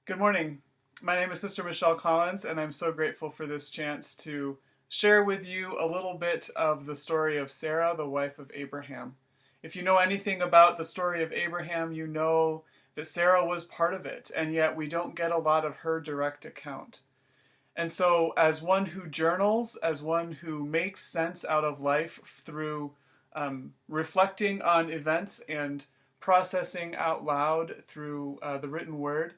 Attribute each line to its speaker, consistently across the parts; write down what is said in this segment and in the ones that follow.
Speaker 1: Good morning. My name is Sister Michelle Collins, and I'm so grateful for this chance to share with you a little bit of the story of Sarah, the wife of Abraham. If you know anything about the story of Abraham, you know that Sarah was part of it, and yet we don't get a lot of her direct account. And so, as one who journals, as one who makes sense out of life through reflecting on events and processing out loud through the written word,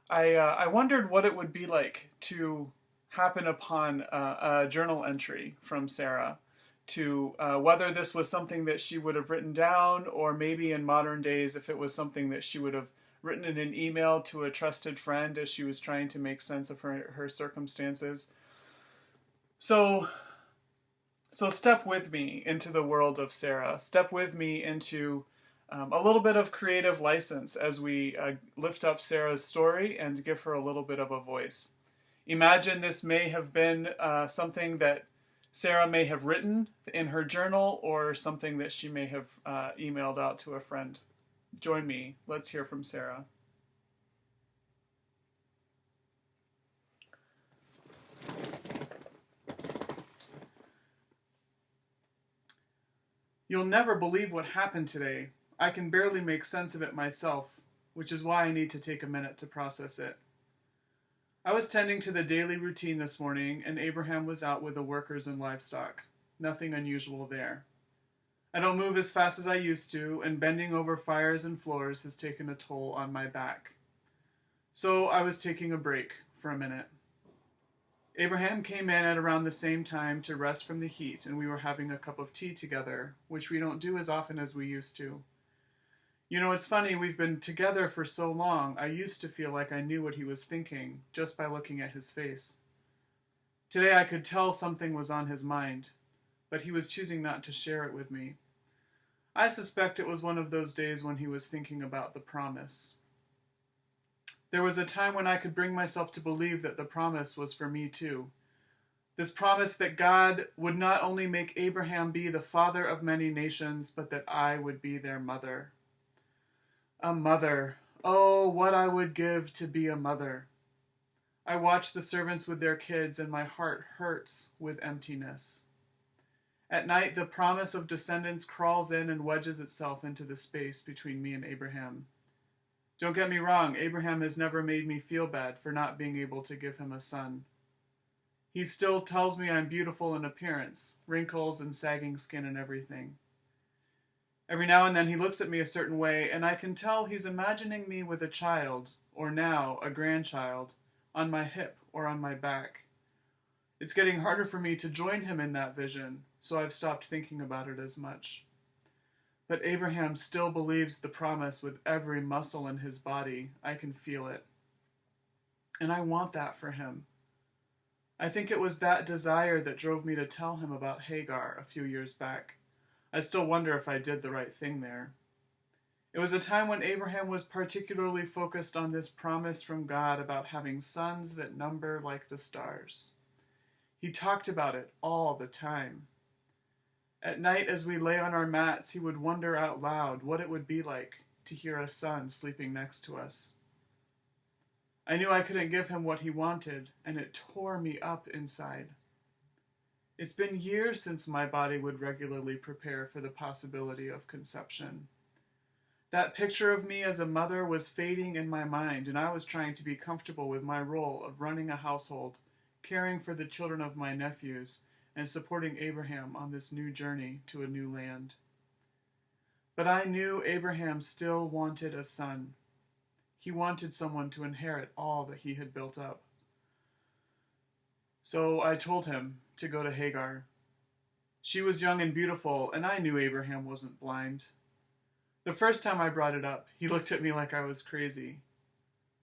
Speaker 1: I wondered what it would be like to happen upon a journal entry from Sarah, to whether this was something that she would have written down, or maybe in modern days, if it was something that she would have written in an email to a trusted friend as she was trying to make sense of her circumstances. So, so step with me into the world of Sarah. Step with me into a little bit of creative license as we lift up Sarah's story and give her a little bit of a voice. Imagine this may have been something that Sarah may have written in her journal, or something that she may have emailed out to a friend. Join me. Let's hear from Sarah. You'll never believe what happened today. I can barely make sense of it myself, which is why I need to take a minute to process it. I was tending to the daily routine this morning, and Abraham was out with the workers and livestock. Nothing unusual there. I don't move as fast as I used to, and bending over fires and floors has taken a toll on my back. So I was taking a break for a minute. Abraham came in at around the same time to rest from the heat, and we were having a cup of tea together, which we don't do as often as we used to. You know, it's funny, we've been together for so long, I used to feel like I knew what he was thinking just by looking at his face. Today I could tell something was on his mind, but he was choosing not to share it with me. I suspect it was one of those days when he was thinking about the promise. There was a time when I could bring myself to believe that the promise was for me too. This promise that God would not only make Abraham be the father of many nations, but that I would be their mother. A mother. Oh, what I would give to be a mother. I watch the servants with their kids, and my heart hurts with emptiness. At night, the promise of descendants crawls in and wedges itself into the space between me and Abraham. Don't get me wrong, Abraham has never made me feel bad for not being able to give him a son. He still tells me I'm beautiful in appearance, wrinkles and sagging skin and everything. Every now and then he looks at me a certain way, and I can tell he's imagining me with a child, or now a grandchild, on my hip or on my back. It's getting harder for me to join him in that vision, so I've stopped thinking about it as much. But Abraham still believes the promise with every muscle in his body. I can feel it. And I want that for him. I think it was that desire that drove me to tell him about Hagar a few years back. I still wonder if I did the right thing there. It was a time when Abraham was particularly focused on this promise from God about having sons that number like the stars. He talked about it all the time. At night, as we lay on our mats, he would wonder out loud what it would be like to hear a son sleeping next to us. I knew I couldn't give him what he wanted, and it tore me up inside. It's been years since my body would regularly prepare for the possibility of conception. That picture of me as a mother was fading in my mind, and I was trying to be comfortable with my role of running a household, caring for the children of my nephews, and supporting Abraham on this new journey to a new land. But I knew Abraham still wanted a son. He wanted someone to inherit all that he had built up. So I told him to go to Hagar. She was young and beautiful, and I knew Abraham wasn't blind. The first time I brought it up, he looked at me like I was crazy.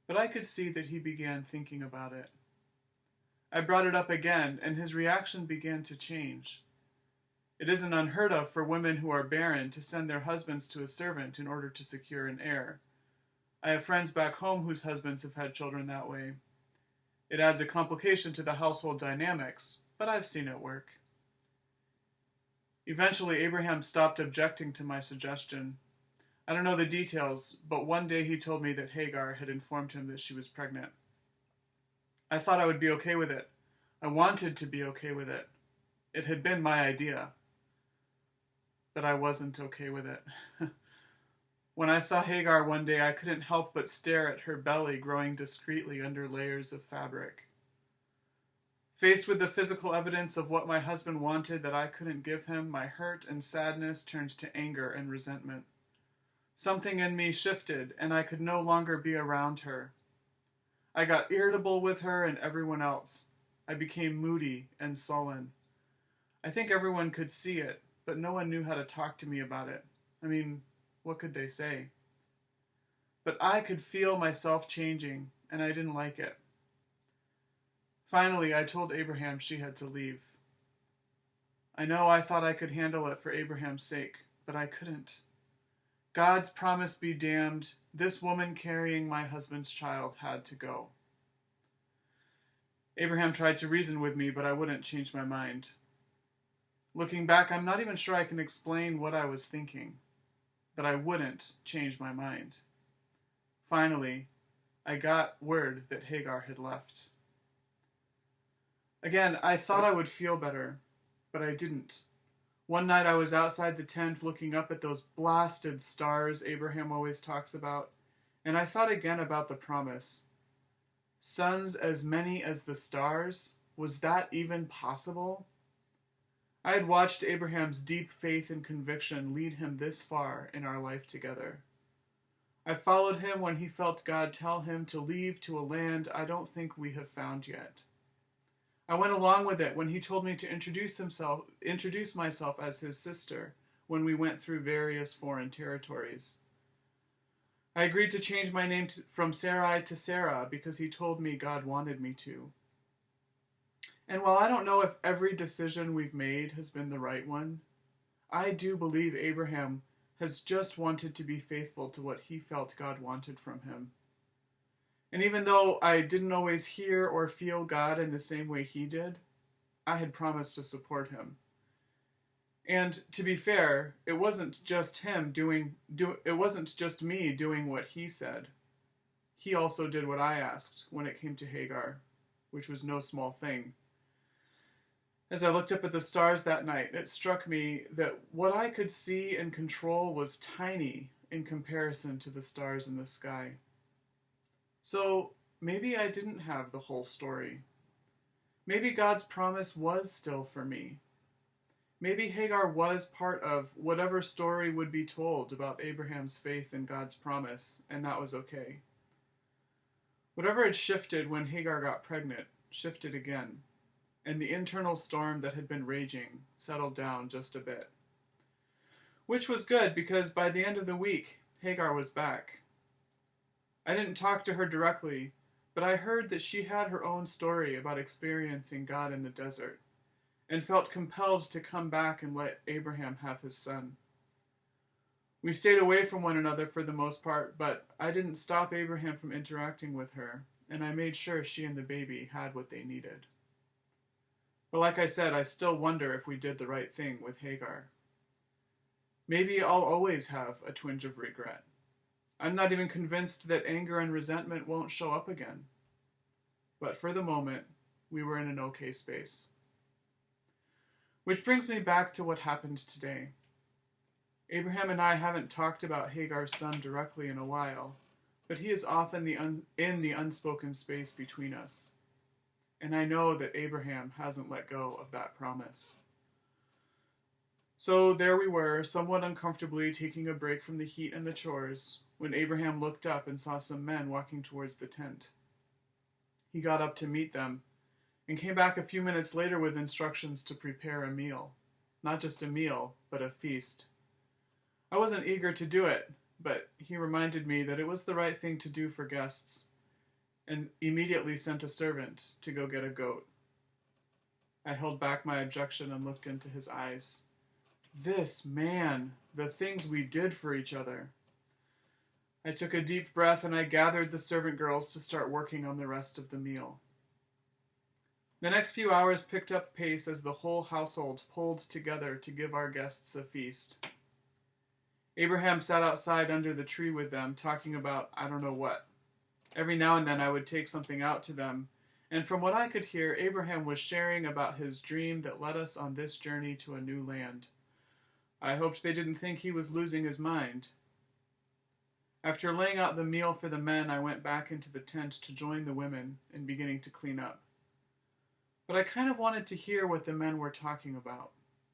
Speaker 1: But I could see that he began thinking about it. I brought it up again, and his reaction began to change. It isn't unheard of for women who are barren to send their husbands to a servant in order to secure an heir. I have friends back home whose husbands have had children that way. It adds a complication to the household dynamics, but I've seen it work. Eventually, Abraham stopped objecting to my suggestion. I don't know the details, but one day he told me that Hagar had informed him that she was pregnant. I thought I would be okay with it. I wanted to be okay with it. It had been my idea. But I wasn't okay with it. When I saw Hagar one day, I couldn't help but stare at her belly growing discreetly under layers of fabric. Faced with the physical evidence of what my husband wanted that I couldn't give him, my hurt and sadness turned to anger and resentment. Something in me shifted, and I could no longer be around her. I got irritable with her and everyone else. I became moody and sullen. I think everyone could see it, but no one knew how to talk to me about it. I mean, what could they say? But I could feel myself changing, and I didn't like it. Finally, I told Abraham she had to leave. I know I thought I could handle it for Abraham's sake, but I couldn't. God's promise be damned, this woman carrying my husband's child had to go. Abraham tried to reason with me, but I wouldn't change my mind. Looking back, I'm not even sure I can explain what I was thinking, but I wouldn't change my mind. Finally, I got word that Hagar had left. Again, I thought I would feel better, but I didn't. One night I was outside the tent looking up at those blasted stars Abraham always talks about, and I thought again about the promise. Sons as many as the stars? Was that even possible? I had watched Abraham's deep faith and conviction lead him this far in our life together. I followed him when he felt God tell him to leave to a land I don't think we have found yet. I went along with it when he told me to introduce myself as his sister when we went through various foreign territories. I agreed to change my name from Sarai to Sarah because he told me God wanted me to. And while I don't know if every decision we've made has been the right one, I do believe Abraham has just wanted to be faithful to what he felt God wanted from him. And even though I didn't always hear or feel God in the same way he did, I had promised to support him. And to be fair, it wasn't just me doing what he said. He also did what I asked when it came to Hagar, which was no small thing. As I looked up at the stars that night, it struck me that what I could see and control was tiny in comparison to the stars in the sky. So maybe I didn't have the whole story. Maybe God's promise was still for me. Maybe Hagar was part of whatever story would be told about Abraham's faith in God's promise, and that was okay. Whatever had shifted when Hagar got pregnant shifted again, and the internal storm that had been raging settled down just a bit. Which was good because by the end of the week, Hagar was back. I didn't talk to her directly, but I heard that she had her own story about experiencing God in the desert, and felt compelled to come back and let Abraham have his son. We stayed away from one another for the most part, but I didn't stop Abraham from interacting with her, and I made sure she and the baby had what they needed. But like I said, I still wonder if we did the right thing with Hagar. Maybe I'll always have a twinge of regret. I'm not even convinced that anger and resentment won't show up again. But for the moment, we were in an okay space. Which brings me back to what happened today. Abraham and I haven't talked about Hagar's son directly in a while, but he is often in the unspoken space between us. And I know that Abraham hasn't let go of that promise. So there we were, somewhat uncomfortably taking a break from the heat and the chores, when Abraham looked up and saw some men walking towards the tent. He got up to meet them, and came back a few minutes later with instructions to prepare a meal. Not just a meal, but a feast. I wasn't eager to do it, but he reminded me that it was the right thing to do for guests, and immediately sent a servant to go get a goat. I held back my objection and looked into his eyes. This man, the things we did for each other. I took a deep breath and I gathered the servant girls to start working on the rest of the meal. The next few hours picked up pace as the whole household pulled together to give our guests a feast. Abraham sat outside under the tree with them, talking about I don't know what. Every now and then I would take something out to them, and from what I could hear, Abraham was sharing about his dream that led us on this journey to a new land. I hoped they didn't think he was losing his mind. After laying out the meal for the men, I went back into the tent to join the women in beginning to clean up. But I kind of wanted to hear what the men were talking about,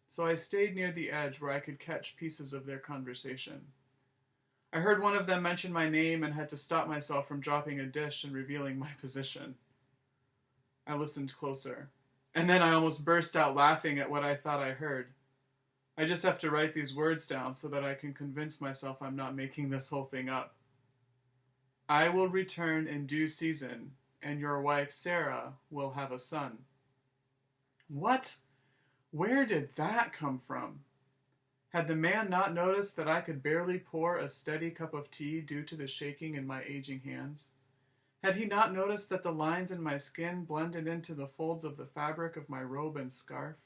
Speaker 1: so I stayed near the edge where I could catch pieces of their conversation. I heard one of them mention my name and had to stop myself from dropping a dish and revealing my position. I listened closer, and then I almost burst out laughing at what I thought I heard. I just have to write these words down so that I can convince myself I'm not making this whole thing up. I will return in due season, and your wife Sarah will have a son. What? Where did that come from? Had the man not noticed that I could barely pour a steady cup of tea due to the shaking in my aging hands? Had he not noticed that the lines in my skin blended into the folds of the fabric of my robe and scarf?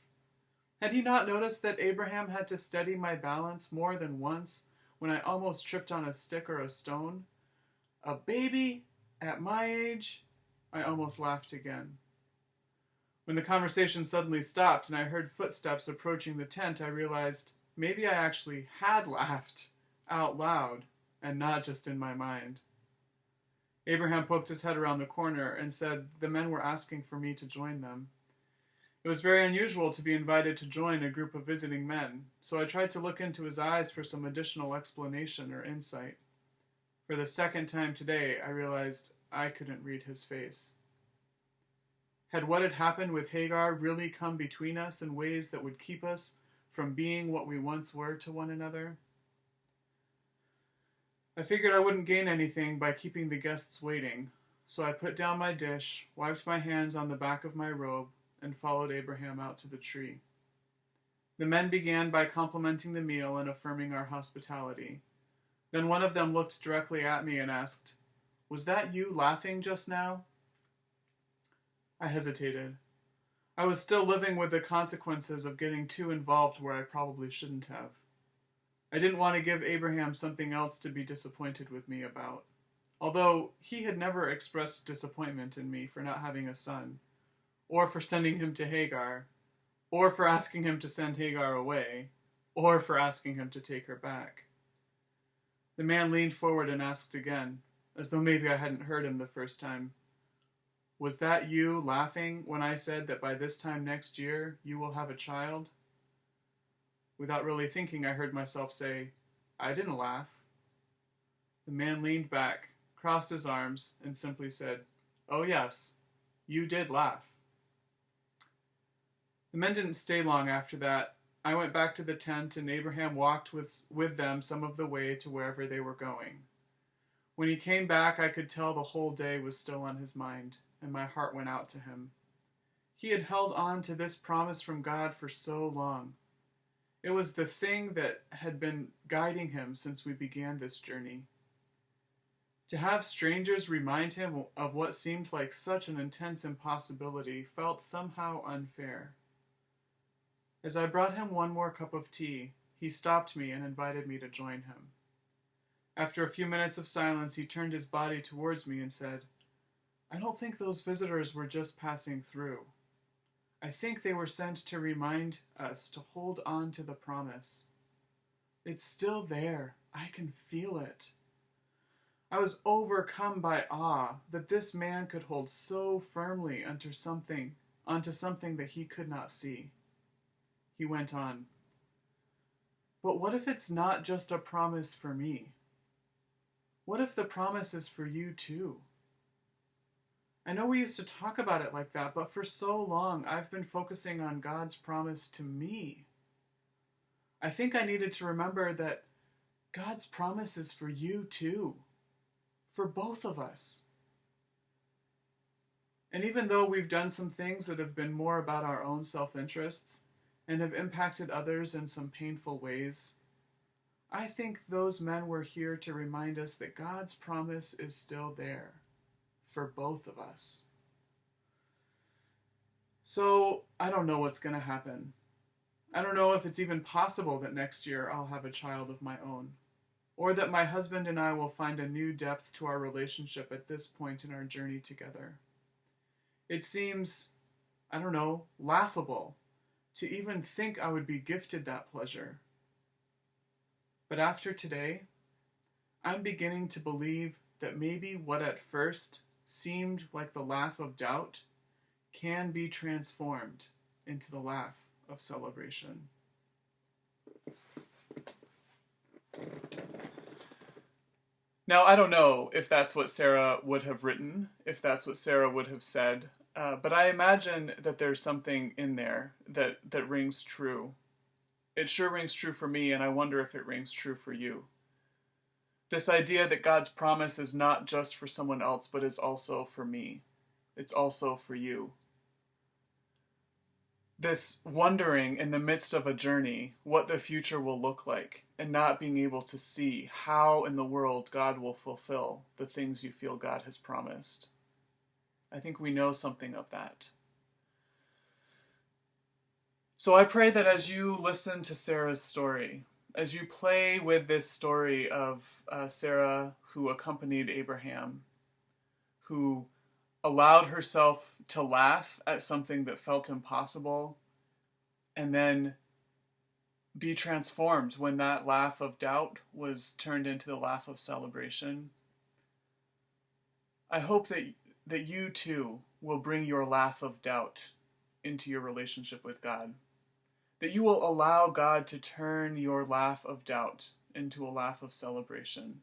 Speaker 1: Had he not noticed that Abraham had to steady my balance more than once when I almost tripped on a stick or a stone? A baby? At my age? I almost laughed again. When the conversation suddenly stopped and I heard footsteps approaching the tent, I realized maybe I actually had laughed out loud and not just in my mind. Abraham poked his head around the corner and said the men were asking for me to join them. It was very unusual to be invited to join a group of visiting men, so I tried to look into his eyes for some additional explanation or insight. For the second time today, I realized I couldn't read his face. Had what had happened with Hagar really come between us in ways that would keep us from being what we once were to one another? I figured I wouldn't gain anything by keeping the guests waiting, so I put down my dish, wiped my hands on the back of my robe, and followed Abraham out to the tree. The men began by complimenting the meal and affirming our hospitality. Then one of them looked directly at me and asked, "Was that you laughing just now?" I hesitated. I was still living with the consequences of getting too involved where I probably shouldn't have. I didn't want to give Abraham something else to be disappointed with me about, although he had never expressed disappointment in me for not having a son, or for sending him to Hagar, or for asking him to send Hagar away, or for asking him to take her back. The man leaned forward and asked again, as though maybe I hadn't heard him the first time, "Was that you laughing when I said that by this time next year you will have a child?" Without really thinking, I heard myself say, "I didn't laugh." The man leaned back, crossed his arms, and simply said, "Oh yes, you did laugh." The men didn't stay long after that. I went back to the tent, and Abraham walked with them some of the way to wherever they were going. When he came back, I could tell the whole day was still on his mind, and my heart went out to him. He had held on to this promise from God for so long. It was the thing that had been guiding him since we began this journey. To have strangers remind him of what seemed like such an intense impossibility felt somehow unfair. As I brought him one more cup of tea, he stopped me and invited me to join him. After a few minutes of silence, he turned his body towards me and said, "I don't think those visitors were just passing through. I think they were sent to remind us to hold on to the promise. It's still there. I can feel it." I was overcome by awe that this man could hold so firmly onto something that he could not see. He went on, "But what if it's not just a promise for me? What if the promise is for you too? I know we used to talk about it like that, but for so long I've been focusing on God's promise to me. I think I needed to remember that God's promise is for you too, for both of us. And even though we've done some things that have been more about our own self-interests and have impacted others in some painful ways, I think those men were here to remind us that God's promise is still there for both of us. So I don't know what's going to happen. I don't know if it's even possible that next year I'll have a child of my own. or that my husband and I will find a new depth to our relationship at this point in our journey together. It seems, I don't know, laughable to even think I would be gifted that pleasure. But after today, I'm beginning to believe that maybe what at first seemed like the laugh of doubt can be transformed into the laugh of celebration. Now, I don't know if that's what Sarah would have written, if that's what Sarah would have said, but I imagine that there's something in there that rings true. It sure rings true for me, and I wonder if it rings true for you. This idea that God's promise is not just for someone else, but is also for me. It's also for you. This wondering in the midst of a journey what the future will look like, and not being able to see how in the world God will fulfill the things you feel God has promised. I think we know something of that. So I pray that as you listen to Sarah's story, as you play with this story of Sarah who accompanied Abraham, who allowed herself to laugh at something that felt impossible, and then be transformed when that laugh of doubt was turned into the laugh of celebration. I hope that you too will bring your laugh of doubt into your relationship with God. That you will allow God to turn your laugh of doubt into a laugh of celebration.